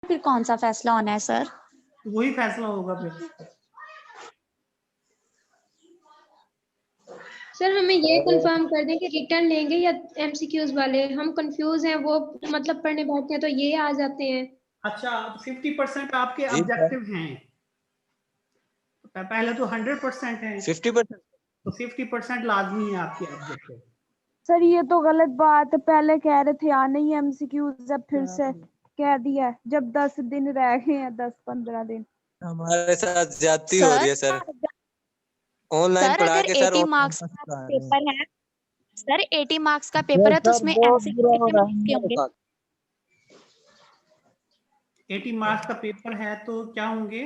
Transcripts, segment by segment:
फिर कौन सा फैसला होना है सर? वही फैसला होगा फिर। सर हमें ये कंफर्म कर दें कि रिटर्न लेंगे या एमसीक्यूज वाले, हम कंफ्यूज हैं, वो मतलब पढ़ने बैठते हैं तो ये आ जाते हैं। अच्छा, 50% आपके ऑब्जेक्टिव हैं, पहले तो 100% है, 50%। तो 50% लाजमी है आपके ऑब्जेक्टिव। सर ये तो गलत बात है, पहले कह रहे थे आने ही एमसीक्यूज, अब फिर से कह दिया जब 10 दिन रह गए हैं, 10-15 दिन। हमारे साथ ज्यादती हो रही है सर, ऑनलाइन सर पढ़ा अगर के सर 80 मार्क्स का पेपर है, सर 80 मार्क्स का पेपर है तो उसमें एमसीक्यू कितने मार्क्स के होंगे? 80 मार्क्स का पेपर है तो क्या होंगे,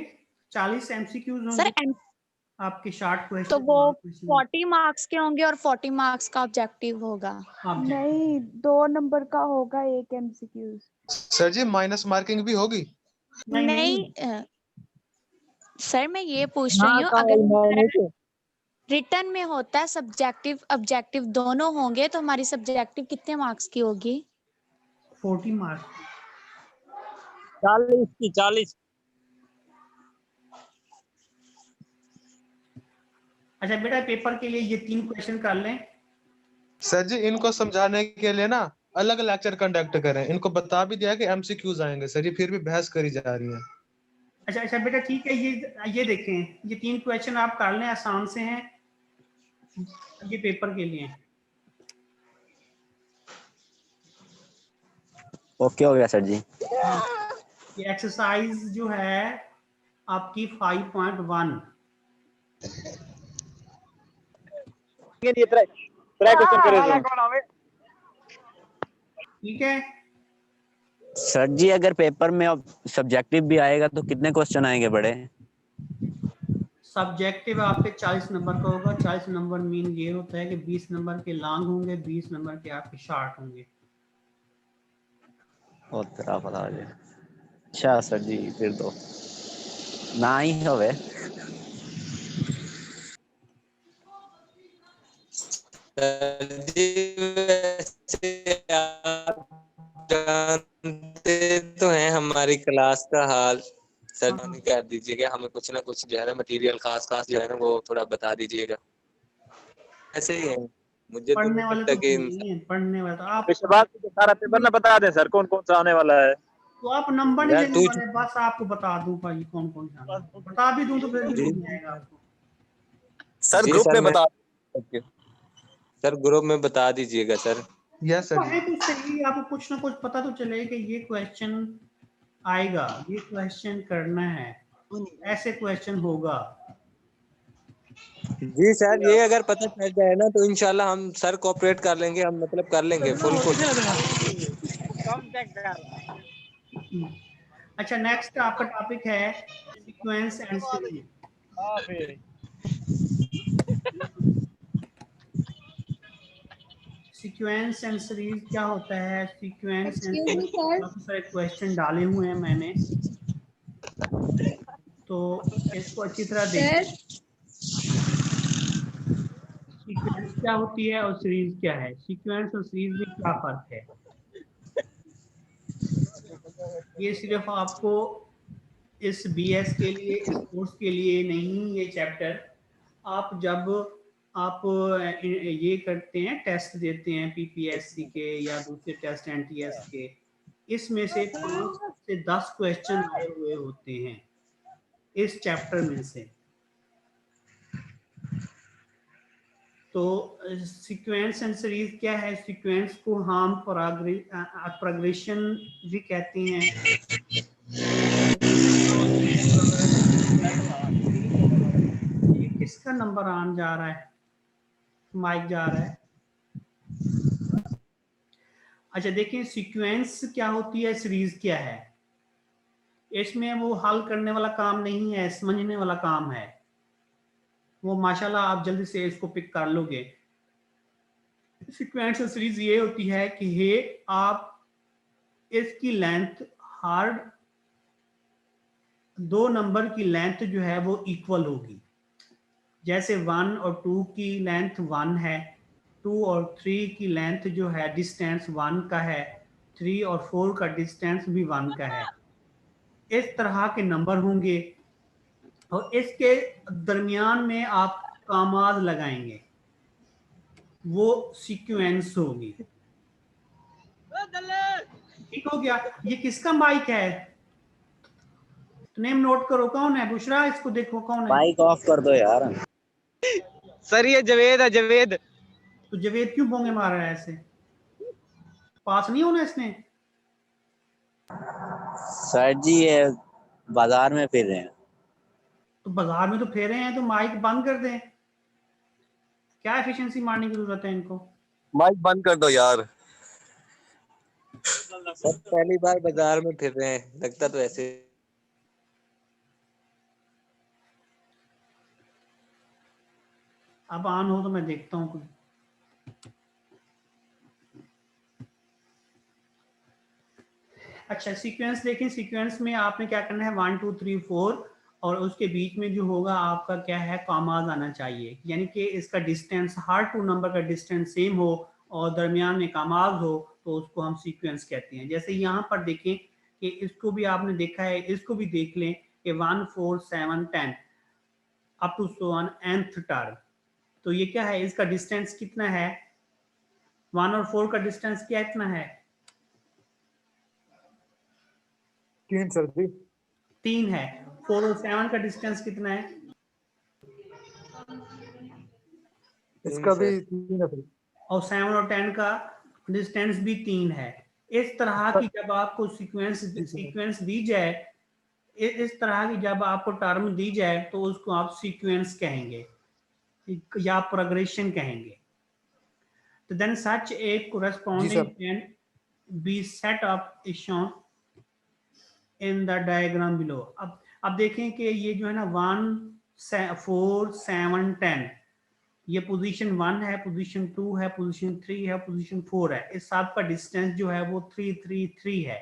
40 एमसीक्यूज सर होंगे आपके शॉर्ट क्वेश्चन। तो वो 40 मार्क्स के होंगे और 40 मार्क्स का ऑब्जेक्टिव होगा। नहीं, 2 नंबर का होगा एक एमसीक्यूज। सर जी माइनस मार्किंग भी होगी? नहीं सर मैं ये पूछ रही हूँ, अगर रिटर्न में होता है सब्जेक्टिव ऑब्जेक्टिव दोनों होंगे तो हमारी सब्जेक्टिव कितने मार्क्स की होगी? 40 मार्क्स। 40 की 40। अच्छा बेटा, पेपर के लिए ये 3 क्वेश्चन कर लें। सर जी इनको समझाने के लिए ना अलग लेक्चर कंडक्ट करें, इनको बता भी दिया कि एमसीक्यूज आएंगे सर, ये फिर भी बहस करी जा रही है। अच्छा बेटा ठीक है, ये देखें, ये 3 क्वेश्चन आप कर लें, आसान से हैं ये पेपर के लिए। ओके हो गया सर जी। ये एक्सरसाइज जो है आपकी 5.1 ठीक है। सर जी अगर पेपर में अब सब्जेक्टिव भी आएगा तो कितने क्वेश्चन आएंगे बड़े? सब्जेक्टिव आपके 40 नंबर का होगा। 40 नंबर मीन ये होता है कि 20 नंबर के लॉन्ग होंगे, 20 नंबर के आपके शॉर्ट होंगे। अच्छा सर जी, फिर तो ना ही होवे। आप जानते तो हैं हमारी क्लास का हाल सर, कर दीजिएगा हमें कुछ ना कुछ जो है ना मटेरियल खास जो है ना वो थोड़ा बता दीजिएगा। ऐसे ही है, मुझे तो पढ़ने नहीं वाले लगता तो कि नहीं है, पढ़ने वाले तो आप सारा पेपर ना बता दें सर, कौन कौन सा आने वाला है। तो आप नंबर नहीं यार लेने तू वाले, बस आपको बता दूं भाई कौन कौन सा बता भी दूं तो फिर भी नहीं आएगा आपको। सर जी ग्रुप सर में बता। सर ग्रुप में बता दीजिएगा सर। यस सर है तो सही, आपको कुछ ना कुछ पता तो चले कि ये क्वेश्चन आएगा, ये क्वेश्चन करना है, ऐसे क्वेश्चन होगा। जी सर, ये अगर पता चल जाए ना तो इंशाल्लाह हम सर कोऑपरेट कर लेंगे, हम मतलब कर लेंगे फुल। अच्छा नेक्स्ट आपका टॉपिक है sequence and series. Sequence and series क्या होता है? Sequence and excuse me series sir, काफी सारे क्वेश्चन डाले हुए हैं मैंने, तो इसको अच्छी तरह देखिए। सर सीक्वेंस क्या होती है और सीरीज क्या है? सीक्वेंस और सीरीज में क्या फर्क है? ये सिर्फ आपको इस बीएस के लिए, इस कोर्स के लिए नहीं, ये चैप्टर आप जब आप ये करते हैं, टेस्ट देते हैं पीपीएससी के या दूसरे टेस्ट एनटीएस के, इसमें से 5 से 10 क्वेश्चन आए हुए होते हैं इस चैप्टर में से। तो सीक्वेंस एंड सीरीज क्या है? सीक्वेंस को हम प्रोग्रेशन भी कहते हैं। ये किसका नंबर आन जा रहा है? माइक जा रहा है। अच्छा देखिए, सीक्वेंस क्या होती है, सीरीज क्या है? इसमें वो हल करने वाला काम नहीं है, समझने वाला काम है। वो माशाल्लाह आप जल्दी से इसको पिक कर लोगे। सीक्वेंस सीरीज ये होती है कि ये आप इसकी लेंथ, हर 2 नंबर की लेंथ जो है वो इक्वल होगी। जैसे 1 और 2 की लेंथ 1 है, 2 और 3 की लेंथ जो है डिस्टेंस 1 का है, 3 और 4 का डिस्टेंस भी 1 का है। इस तरह के नंबर होंगे और इसके दरमियान में आप कामाज लगाएंगे, वो सीक्वेंस होगी। ठीक हो गया। ये किसका माइक है? तो नेम नोट करो, कौन है? बुशरा, इसको देखो कौन है। माइक ऑफ कर दो यार। सर ये जवेद है, जवेद। तो जवेद क्यों बोंगे मार रहा है ऐसे? पास नहीं होना इसने? सर जी ये बाजार में फिर रहे हैं। तो बाजार में तो फेरे हैं, तो माइक बंद कर दें। क्या एफिशिएंसी मारने की जरूरत है इनको? माइक बंद कर दो यार। सर पहली बार बाजार में फिर रहे हैं, लगता तो ऐसे। अब ऑन हो तो मैं देखता हूँ कुछ। अच्छा, सीक्वेंस देखें। सीक्वेंस में आपने क्या करना है, 1 2 3 4 और उसके बीच में जो होगा आपका क्या है, कामाज आना चाहिए। यानी कि इसका डिस्टेंस, हर टू नंबर का डिस्टेंस सेम हो और दरमियान में कामाज हो, तो उसको हम सीक्वेंस कहते हैं। जैसे यहाँ पर देखें कि इसको भी आपने देखा है, इसको भी देख लें कि 1 4 7 10 up to so on nth term. तो ये क्या है, इसका डिस्टेंस कितना है? 1 और 4 का डिस्टेंस क्या इतना है? 3 सर जी। 3 है। 4 और 7 का डिस्टेंस कितना है? इसका भी 3 है सर। और 7 और 10 का डिस्टेंस भी 3 है। इस तरह की जब आपको सीक्वेंस दी जाए, इस तरह की जब आपको टर्म दी जाए, तो उसको आप सीक्वेंस कहेंगे या प्रोग्रेशन कहेंगे। तो then such a corresponding can be set up is shown in the diagram below। अब देखें कि ये जो है ना 1 4 7 10, ये पोजीशन 1 है, पोजीशन 2 है, पोजीशन 3 है, पोजीशन 4 है। इस सब का डिस्टेंस जो है वो 3 3 3 है।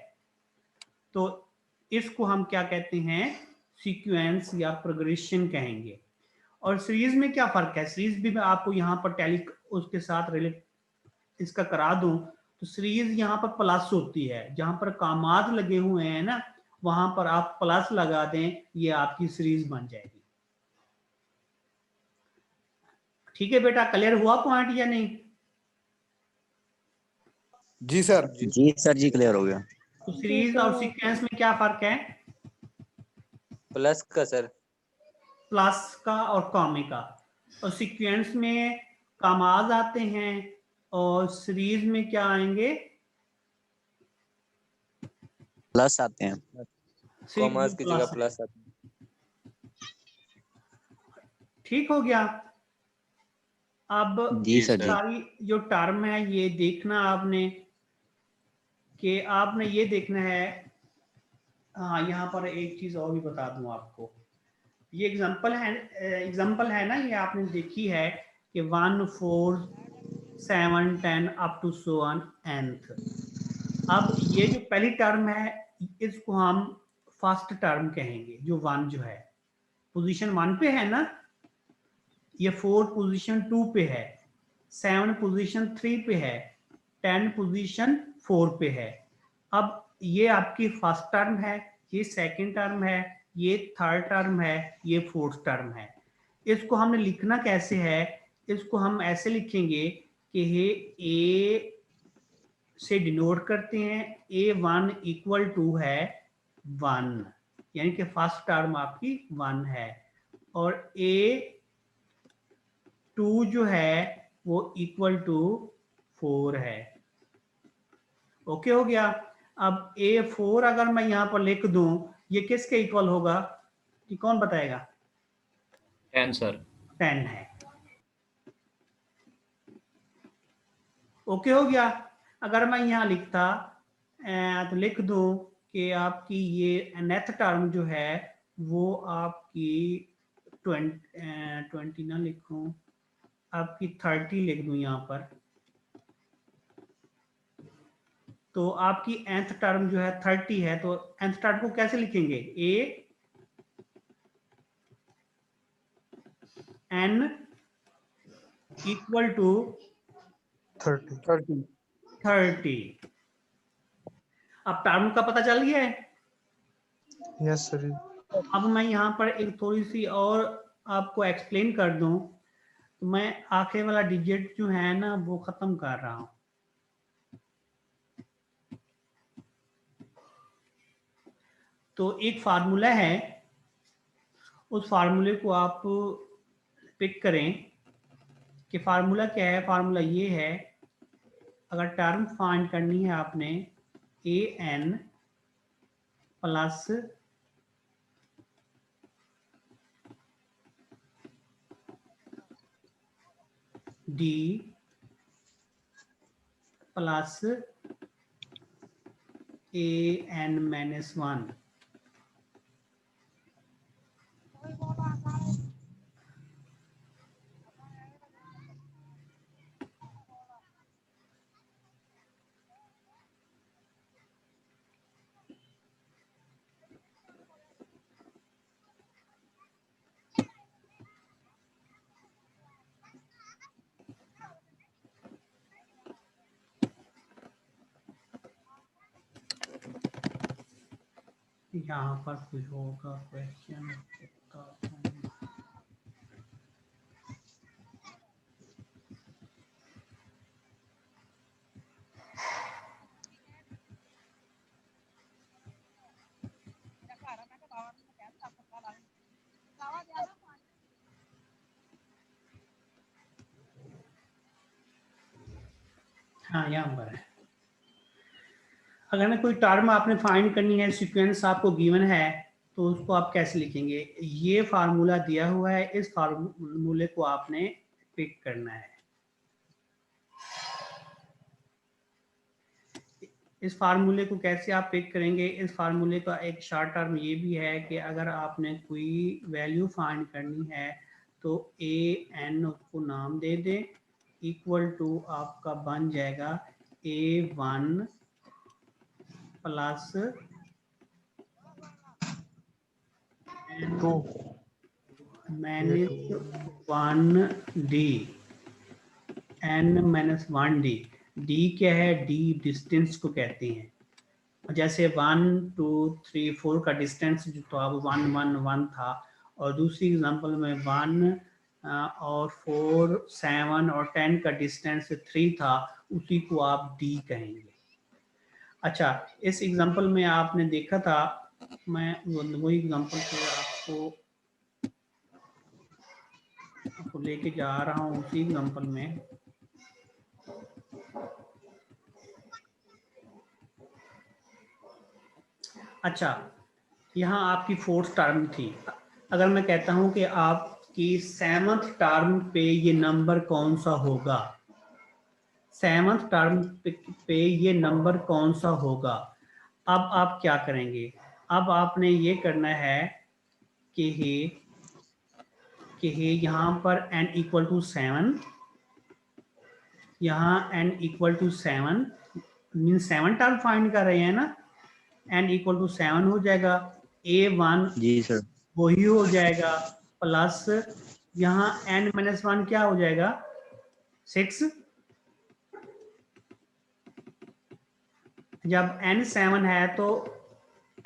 तो इसको हम क्या कहते हैं, सीक्वेंस या प्रोग्रेशन कहेंगे। और सीरीज में क्या फर्क है? सीरीज भी मैं आपको यहाँ पर टैली उसके साथ रिलेट इसका करा दूं, तो सीरीज यहाँ पर प्लस होती है। जहां पर कामात लगे हुए हैं ना, वहां पर आप प्लस लगा दें, ये आपकी सीरीज बन जाएगी। ठीक है बेटा, क्लियर हुआ पॉइंट या नहीं? जी सर। जी सर जी, क्लियर हो गया। तो सीरीज और सीक्वेंस में क्या फर्क है? प्लस का सर। प्लस का और कॉमे का। और सीक्वेंस में कामाज आते हैं और सीरीज में क्या आएंगे? प्लस आते हैं। कॉमर्स की जगह प्लस आते हैं। ठीक हो गया। अब जी सर जी। सारी जो टर्म है ये देखना आपने, कि आपने ये देखना है। हाँ, यहाँ पर एक चीज और भी बता दूं आपको। ये एग्जांपल है ना, ये आपने देखी है कि 1 4 7 10 up to so on nth। अब ये जो पहली टर्म है, इसको हम फर्स्ट टर्म कहेंगे। जो 1 जो है पोजीशन 1 पे है ना, ये 4 पोजीशन 2 पे है, 7 पोजीशन 3 पे है, 10 पोजीशन 4 पे है। अब ये आपकी फर्स्ट टर्म है, ये सेकंड टर्म है, ये थर्ड टर्म है, ये फोर्थ टर्म है। इसको हमने लिखना कैसे है? इसको हम ऐसे लिखेंगे कि ये ए से डिनोट करते हैं। A1 इक्वल टू है 1, यानी कि फर्स्ट टर्म आपकी 1 है, और A2 जो है वो इक्वल टू 4 है। ओके हो गया। अब A4 अगर मैं यहां पर लिख दूं, ये किसके इक्वल होगा? कि कौन बताएगा? 10 सर। 10 है। ओके हो गया। अगर मैं यहाँ लिखता तो लिख दूं कि आपकी ये नेथ टर्म जो है वो आपकी 20 ना लिखूं, आपकी 30 लिख दूं यहाँ पर। तो आपकी nth टर्म जो है 30 है, तो nth टर्म को कैसे लिखेंगे? a n equal to 30। अब टर्म का पता चल गया है? Yes sir. अब मैं यहाँ पर एक थोड़ी सी और आपको एक्सप्लेन कर दूं, तो मैं आखिर वाला डिजिट जो है ना वो खत्म कर रहा हूँ। तो एक फार्मूला है, उस फार्मूले को आप पिक करें कि फार्मूला क्या है। फार्मूला ये है, अगर टर्म फाइंड करनी है आपने A N plus D plus A N minus 1। यहाँ पर कुछ होगा क्वेश्चन। हाँ यहाँ पर है। अगर ना कोई टर्म आपने फाइंड करनी है, सीक्वेंस आपको गिवन है, तो उसको आप कैसे लिखेंगे? ये फार्मूला दिया हुआ है, इस फार्मूले को आपने पिक करना है। इस फार्मूले को कैसे आप पिक करेंगे? इस फार्मूले का एक शॉर्ट टर्म ये भी है कि अगर आपने कोई वैल्यू फाइंड करनी है तो ए एन उसको नाम दे दें, इक्वल टू आपका बन जाएगा A1 plus -1D n-1D। D क्या है? D डिस्टेंस को कहते हैं। जैसे 1 2 3 4 का डिस्टेंस जो तो अब 1 1 1 था, और दूसरी एग्जांपल में 1 और 4 7 और 10 का डिस्टेंस 3 था, उसी को आप D कहेंगे। अच्छा, इस एग्जांपल में आपने देखा था, मैं वही एग्जांपल को आपको लेके जा रहा हूँ उसी एग्जांपल में। अच्छा, यहाँ आपकी फोर्थ टर्म थी। अगर मैं कहता हूँ कि आपकी 7th टर्म पे ये नंबर कौन सा होगा, 7th टर्म पे ये नंबर कौन सा होगा, अब आप क्या करेंगे? अब आपने ये करना है कि यहाँ पर n इक्वल टू 7, यहाँ n equal to 7 mean 7 term find कर रहे हैं ना, n इक्वल टू 7 हो जाएगा, A1 जी सर। वही हो जाएगा, प्लस यहाँ n-1 क्या हो जाएगा? 6। जब n 7 है तो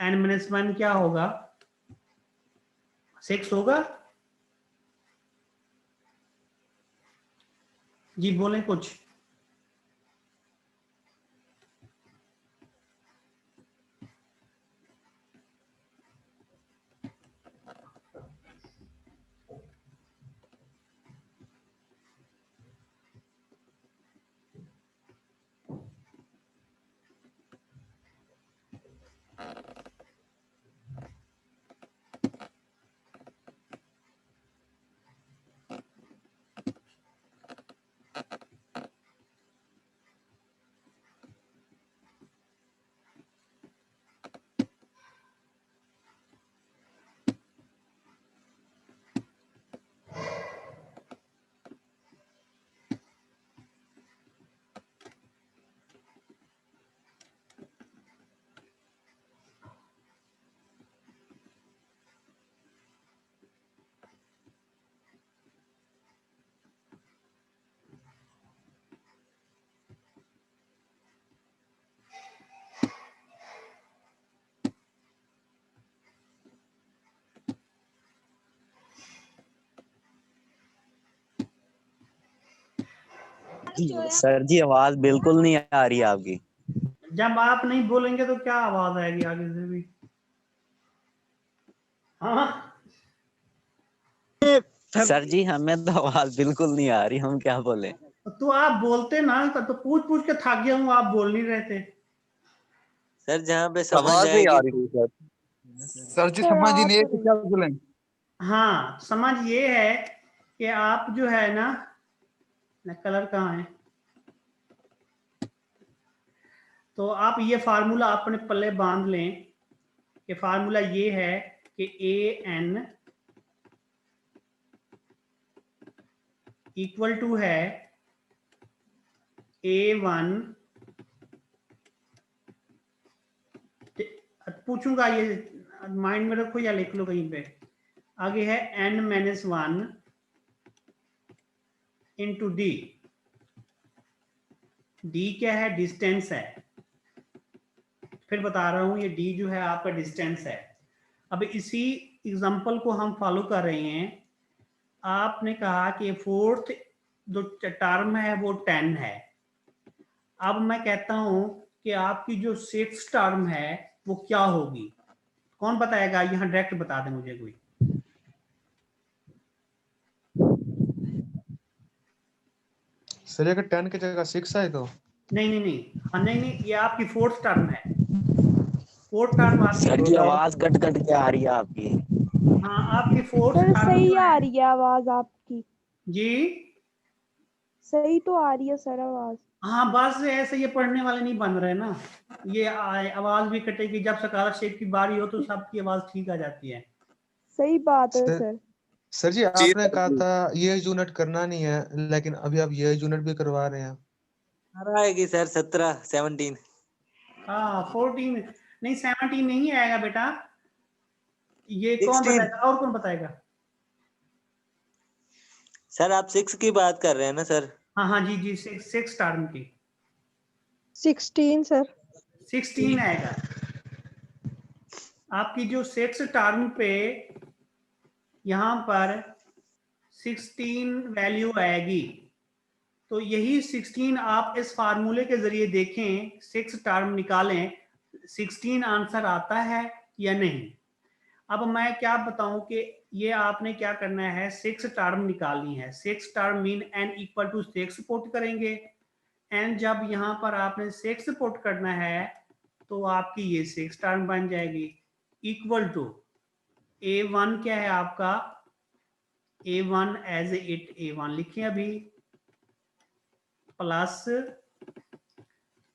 n-1 क्या होगा? 6 होगा। जी बोले कुछ। सर जी आवाज बिल्कुल नहीं आ रही है आपकी। जब आप नहीं बोलेंगे तो क्या आवाज आएगी आगे से भी? हाँ सर जी हमें तो आवाज बिल्कुल नहीं आ रही, हम क्या बोले। तो आप बोलते ना, तो पूछ पूछ के थक गया हूँ, आप बोल नहीं रहे थे। सर जहाँ पे समझ आवाज नहीं आ आएगी रही सर। सर जी समझ ही नहीं है कि क्या बोलें। हाँ समझ ये है कि आप जो है ना कलर कहाँ है, तो आप ये फार्मूला अपने पल्ले बांध लें कि फार्मूला ये है कि AN इक्वल टू है A1, पूछूंगा ये माइंड में रखो या लिख लो कहीं पे, आगे है N-1 इंटू D। D क्या है? डिस्टेंस है। फिर बता रहा हूं, ये D जो है आपका डिस्टेंस है। अब इसी एग्जांपल को हम फॉलो कर रहे हैं। आपने कहा कि फोर्थ जो टर्म है वो 10 है। अब मैं कहता हूं कि आपकी जो सिक्स टर्म है वो क्या होगी? कौन बताएगा? यहाँ डायरेक्ट बता दे मुझे कोई। सर अगर 10 की जगह 6 आए तो? नहीं नहीं नहीं, हाँ नहीं नहीं, ये आपकी फोर्थ टर्म है। फोर्थ टर्म आपकी सर जी आवाज कट कट के आ रही है आपकी। हाँ आपकी फोर्थ सर टर्म सही जो आ है रही है आवाज आपकी, जी। सही तो आ रही है सर आवाज। हाँ बस ऐसे ये पढ़ने वाले नहीं बन रहे ना, ये आवाज भी कटेगी। जब स्कॉलरशिप की बारी हो तो सबकी आवाज ठीक आ जाती है। सही बात है सर सर। सर जी जी आपने सर कहा जी। था ये यूनिट करना नहीं है, लेकिन अभी आप ये यूनिट भी करवा रहे हैं। आ आएगी सर 17 हाँ 14 नहीं 17 नहीं आएगा बेटा। ये कौन 16। बताएगा और कौन बताएगा? सर आप 6 की बात कर रहे हैं ना सर? हाँ हाँ जी जी, सिक्स टर्म की 16 सर। 16 आएगा। आपकी जो सिक्स टर्म पे यहाँ पर 16 वैल्यू आएगी, तो यही 16 आप इस फार्मूले के जरिए देखें, सिक्स टर्म निकालें, 16 आंसर आता है या नहीं। अब मैं क्या बताऊं कि ये आपने क्या करना है, सिक्स टर्म निकालनी है। Six term mean n equal to 6 put करेंगे। n जब यहाँ पर आपने 6 पुट करना है तो आपकी ये सिक्स टर्म बन जाएगी। इक्वल टू A1 क्या है आपका? A1 एज इट A1 लिखें अभी, प्लस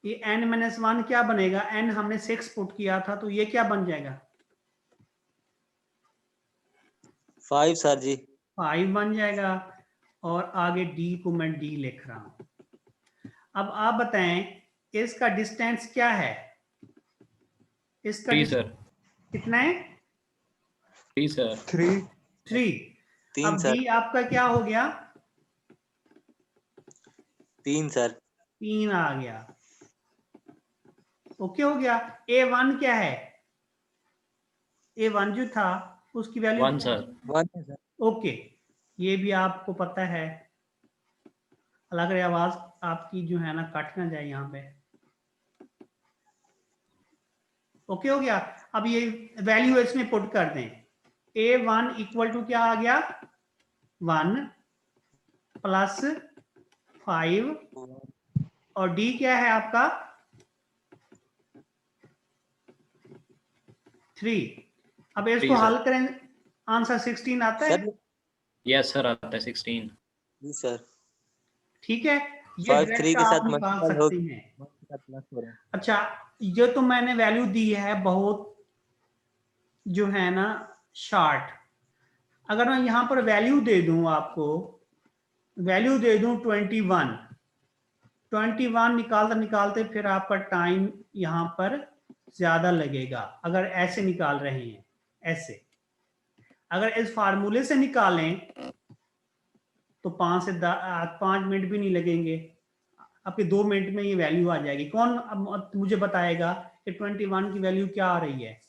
ये n-1 क्या बनेगा? n हमने 6 पुट किया था तो ये क्या बन जाएगा? 5 सर जी। 5 बन जाएगा। और आगे d को मैं d लिख रहा हूं। अब आप बताएं इसका डिस्टेंस क्या है? इसका 3 सर। कितना है? 3 सर। 3। 3। 3 अब सर। d आपका क्या हो गया? 3 सर। 3 आ गया। ओके हो गया। A1 क्या है? A1 जो था उसकी वैल्यू 1 सर। 1 है सर। ओके, ये भी आपको पता है। अलग रही आवाज आपकी जो है ना कट ना जाए यहाँ पे। ओके हो गया। अब ये वैल्यू इसमें पुट कर दें। A1 इक्वल टू क्या आ गया? 1 प्लस 5 और D क्या है आपका? 3। अब इसको 3 हल सर। करें, आंसर 16 आता है। सर यस सर आता है 16। जी सर। ठीक है, ये 5 3 डायरेक्ट के आप साथ निकाल मल्टीपल हो सकते हैं। प्लस हो रहा है। अच्छा, ये तो मैंने वैल्यू दी है बहुत जो है ना शार्ट। अगर मैं यहां पर वैल्यू दे दूं आपको, वैल्यू दे दूं 21, 21 निकालते निकालते फिर आपका टाइम यहां पर ज्यादा लगेगा। अगर ऐसे निकाल रहे हैं, ऐसे अगर इस फार्मूले से निकालें तो 5 मिनट भी नहीं लगेंगे, आपके 2 मिनट में ये वैल्यू आ जाएगी। कौन अब मुझे बताएगा कि 21 की वैल्यू क्या आ रही है?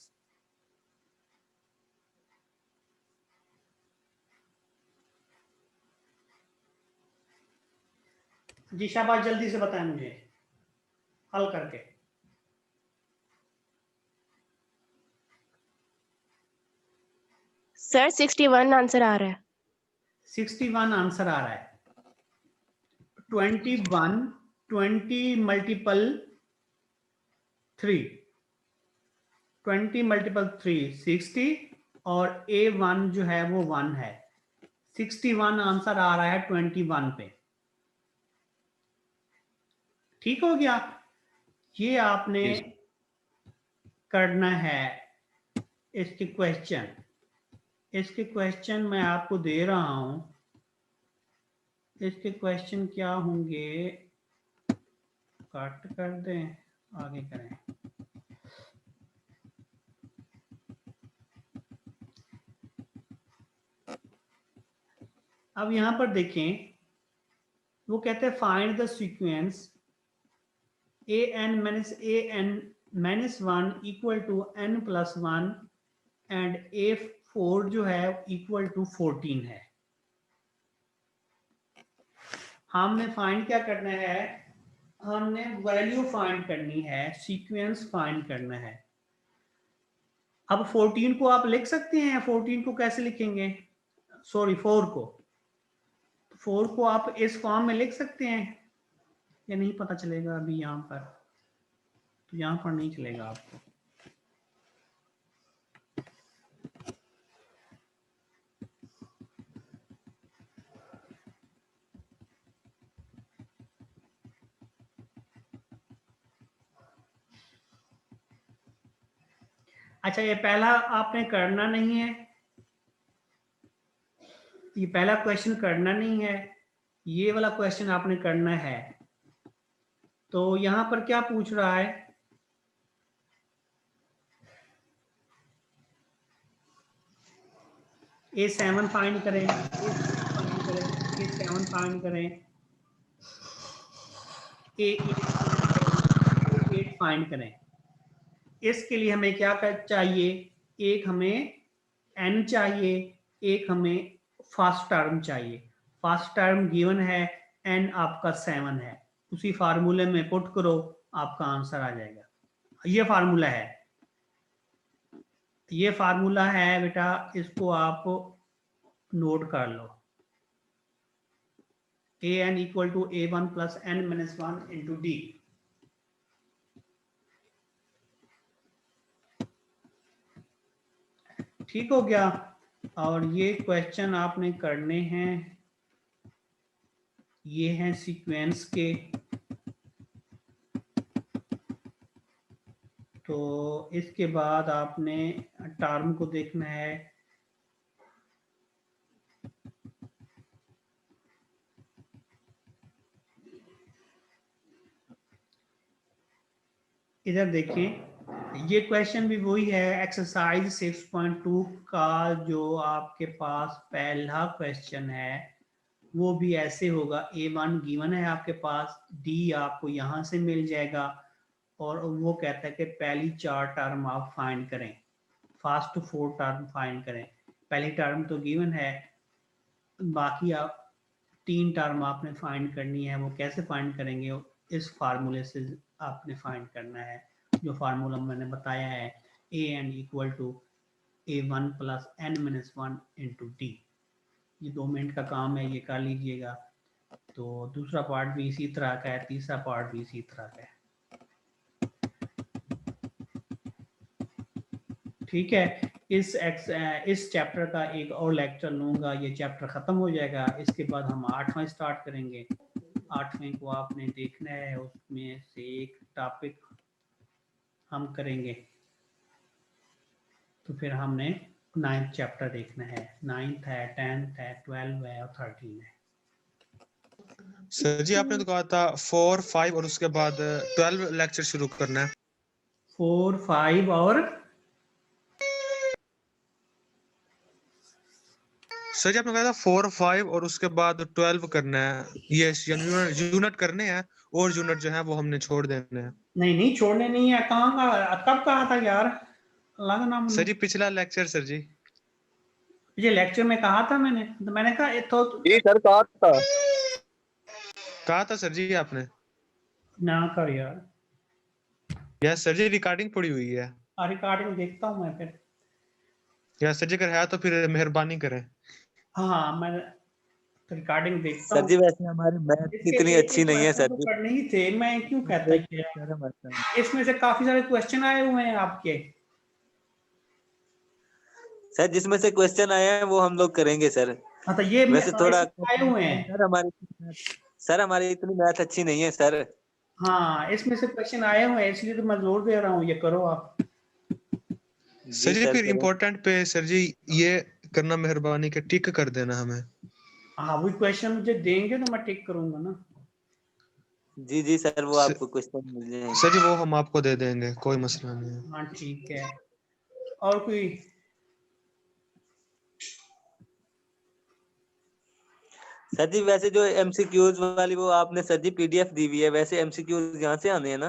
जी शाबाश, जल्दी से बताएं मुझे हल करके। सर 61 आंसर आ रहा है। 61 आंसर आ रहा है। 21, 20 मल्टीपल 3, 20 मल्टीपल 3 60, और A1 जो है वो 1 है। 61 आंसर आ रहा है 21 पे। ठीक हो गया। ये आपने करना है इसके क्वेश्चन। इसके क्वेश्चन मैं आपको दे रहा हूं। इसके क्वेश्चन क्या होंगे, कट कर दें, आगे करें। अब यहां पर देखें, वो कहते हैं find the sequence an-1 equal to n+1 and A4 जो है इक्वल टू 14 है। हमने फाइंड क्या करना है, हमने वैल्यू फाइंड करनी है, सीक्वेंस फाइंड करना है। अब 14 को आप लिख सकते हैं। 14 को कैसे लिखेंगे, सॉरी 4 को, 4 को आप इस फॉर्म में लिख सकते हैं। ये नहीं पता चलेगा अभी यहाँ पर, तो यहाँ पर नहीं चलेगा आपको। अच्छा, ये पहला आपने करना नहीं है, ये पहला क्वेश्चन करना नहीं है, ये वाला क्वेश्चन आपने करना है। तो यहां पर क्या पूछ रहा है, A7 फाइंड करें, A7 फाइंड करें, A8 फाइंड करें। इसके लिए हमें क्या चाहिए, एक हमें n चाहिए, एक हमें फर्स्ट टर्म चाहिए। फर्स्ट टर्म गिवन है, n आपका 7 है, उसी फार्मूले में पुट करो, आपका आंसर आ जाएगा। ये फार्मूला है, ये फार्मूला है बेटा, इसको आप नोट कर लो। an equal to A1 plus n-1 into D। ठीक हो गया। और ये क्वेश्चन आपने करने हैं, ये हैं सीक्वेंस के। तो इसके बाद आपने टर्म को देखना है। इधर देखें, ये क्वेश्चन भी वही है, एक्सरसाइज 6.2 का जो आपके पास पहला क्वेश्चन है वो भी ऐसे होगा। A1 गिवन है आपके पास, D आपको यहां से मिल जाएगा, और वो कहता है कि पहली 4 टर्म आप फाइंड करें, फर्स्ट 4 टर्म फाइंड करें। पहली टर्म तो गिवन है, बाकी आप 3 टर्म आपने फाइंड करनी है। वो कैसे फाइंड करेंगे, इस फार्मूले से आपने फाइंड करना है, जो फार्मूला मैंने बताया है, an equal to A1 plus n-1 into D। ये 2 मिनट का काम है, ये कर लीजिएगा। तो दूसरा पार्ट भी इसी तरह का है, तीसरा पार्ट भी इसी तरह का है। ठीक है। इस चैप्टर का एक और लेक्चर लूंगा, ये चैप्टर खत्म हो जाएगा। इसके बाद हम 8वां स्टार्ट करेंगे। 8वें को आपने देखना है, उसमें से एक टॉपिक हम करेंगे। तो फिर हमने 9th चैप्टर देखना है। 9th है, 10th है, 12 है और 13 है। सर जी आपने तो कहा था 4, 5 और उसके बाद 12 लेक्चर शुरू करना है। 4, 5 और सर जी आपने कहा था 4, 5 और उसके बाद 12 करना है। ये यूनिट करने हैं, और यूनिट जो है वो हमने छोड़ देने हैं। नहीं छोड़ने नहीं है। कहाँ का, कब कहा था यार, अलग नाम। सर जी पिछला लेक्चर, सर जी ये लेक्चर में कहा था मैंने, तो मैंने कहा तो ये सर कहा था कहा था सर जी आपने? ना कर यार। यस सर जी, रिकॉर्डिंग पड़ी हुई है। रिकॉर्डिंग देखता हूँ मैं फिर। यस सर जी, अगर है तो फिर मेहरबानी करें। हाँ मैं रिकॉर्डिंग देखता सर हूँ। जी वैसे हमारी मैथ इसके इतनी एक अच्छी नहीं है क्वेश्चन सर तो जी। करने ही थे, मैं क्यों कहता कि इसमें से काफी सारे क्वेश्चन आए हुए हैं आपके। सर जिसमें से क्वेश्चन आए हैं वो हम लोग करेंगे सर। हाँ तो ये वैसे थोड़ा इसमें आए हुए हैं। सर हमारी इतनी मैथ अच्छी नहीं है सर। हाँ इसमें से क्वेश्चन आए हुए हैं, इसलिए तो मैं जोर दे रहा हूँ ये करो आप। सर जी फिर इम्पोर्टेंट पे सर जी ये करना मेहरबानी के टिक कर देना हमें। हाँ वही क्वेश्चन मुझे देंगे तो मैं टिक करूंगा ना। जी जी सर, वो आपको क्वेश्चन मिल जाएंगे। सर जी वो हम आपको दे देंगे, कोई मसला नहीं है। हाँ ठीक है। और कोई? सर जी वैसे जो एमसीक्यूज वाली वो आपने सर जी पीडीएफ दी हुई है, वैसे एमसीक्यूज यहाँ से आने हैं ना?